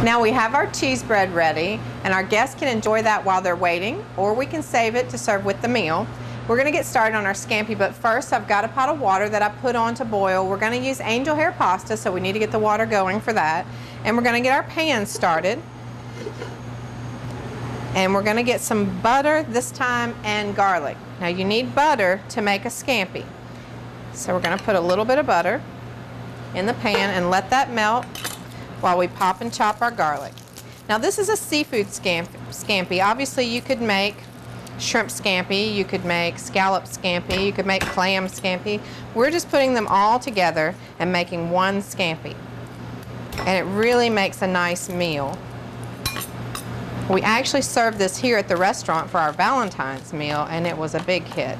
Now we have our cheese bread ready, and our guests can enjoy that while they're waiting, or we can save it to serve with the meal. We're going to get started on our scampi, but first I've got a pot of water that I put on to boil. We're going to use angel hair pasta, so we need to get the water going for that. And we're going to get our pan started. And we're going to get some butter this time and garlic. Now you need butter to make a scampi. So we're going to put a little bit of butter in the pan and let that melt while we pop and chop our garlic. Now this is a seafood scampi. Obviously you could make shrimp scampi, you could make scallop scampi, you could make clam scampi. We're just putting them all together and making one scampi. And it really makes a nice meal. We actually served this here at the restaurant for our Valentine's meal, and it was a big hit.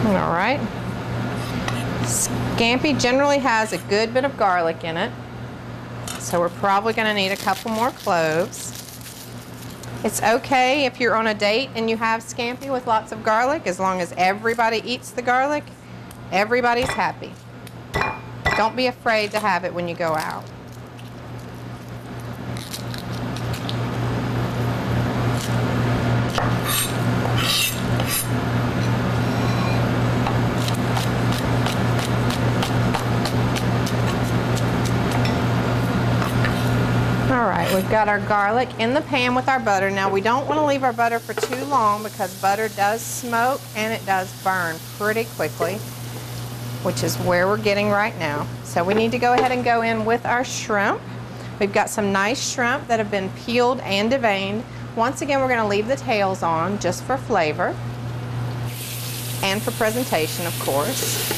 All right. Scampi generally has a good bit of garlic in it, so we're probably going to need a couple more cloves. It's okay if you're on a date and you have scampi with lots of garlic, as long as everybody eats the garlic, everybody's happy. Don't be afraid to have it when you go out. Alright, we've got our garlic in the pan with our butter. Now we don't want to leave our butter for too long because butter does smoke and it does burn pretty quickly, which is where we're getting right now. So we need to go ahead and go in with our shrimp. We've got some nice shrimp that have been peeled and deveined. Once again, we're going to leave the tails on just for flavor and for presentation, of course.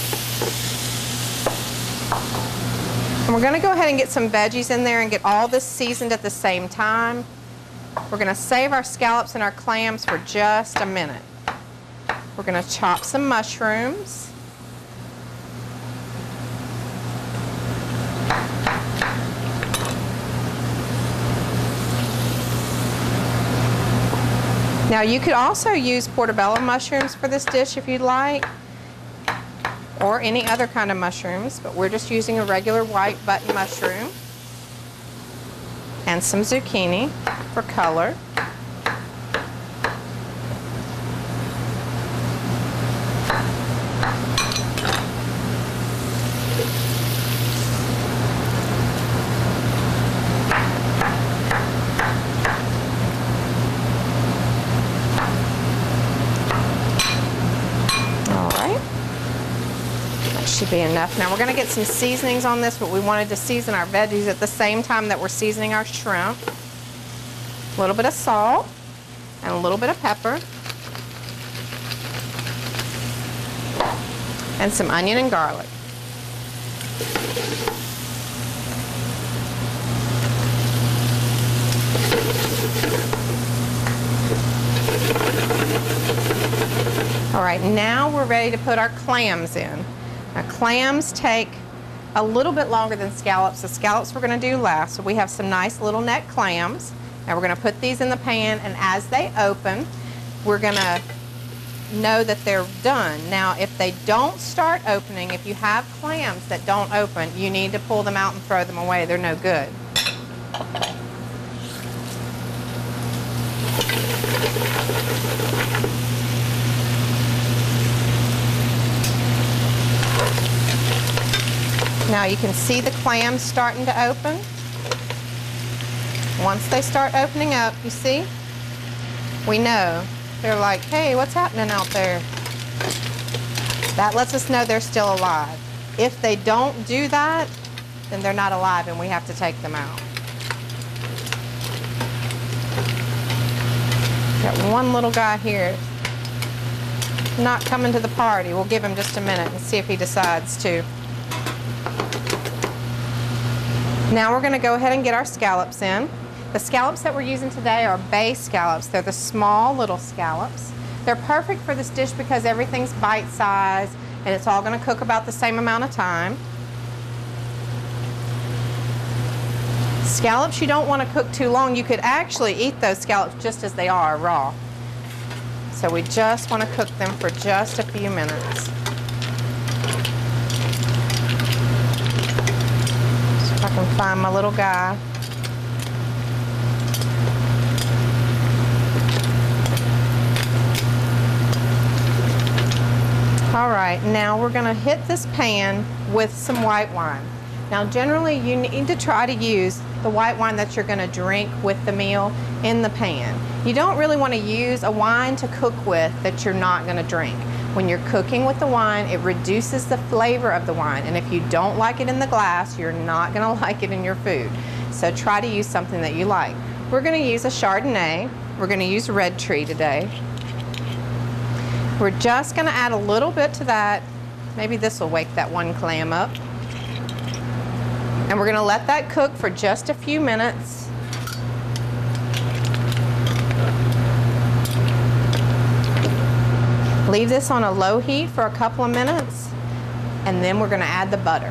And we're going to go ahead and get some veggies in there and get all this seasoned at the same time. We're going to save our scallops and our clams for just a minute. We're going to chop some mushrooms. Now you could also use portobello mushrooms for this dish if you'd like, or any other kind of mushrooms, but we're just using a regular white button mushroom and some zucchini for color. Should be enough. Now we're going to get some seasonings on this, but we wanted to season our veggies at the same time that we're seasoning our shrimp. A little bit of salt and a little bit of pepper and some onion and garlic. All right, now we're ready to put our clams in. Now, clams take a little bit longer than scallops. The scallops we're going to do last. So we have some nice little neck clams. Now we're going to put these in the pan, and as they open, we're going to know that they're done. Now, if they don't start opening, if you have clams that don't open, you need to pull them out and throw them away. They're no good. Now you can see the clams starting to open. Once they start opening up, you see, we know. They're like, hey, what's happening out there? That lets us know they're still alive. If they don't do that, then they're not alive and we have to take them out. Got one little guy here not coming to the party. We'll give him just a minute and see if he decides to. Now we're going to go ahead and get our scallops in. The scallops that we're using today are bay scallops. They're the small little scallops. They're perfect for this dish because everything's bite-sized and it's all going to cook about the same amount of time. Scallops you don't want to cook too long. You could actually eat those scallops just as they are, raw. So we just want to cook them for just a few minutes. find my little guy. All right, now we're gonna hit this pan with some white wine. Now generally you need to try to use the white wine that you're gonna drink with the meal in the pan. You don't really wanna use a wine to cook with that you're not gonna drink. When you're cooking with the wine, it reduces the flavor of the wine, and if you don't like it in the glass, you're not gonna like it in your food. So try to use something that you like. We're gonna use a Chardonnay. We're gonna use Red Tree today. We're just gonna add a little bit to that. Maybe this will wake that one clam up. And we're gonna let that cook for just a few minutes. Leave this on a low heat for a couple of minutes, and then we're gonna add the butter.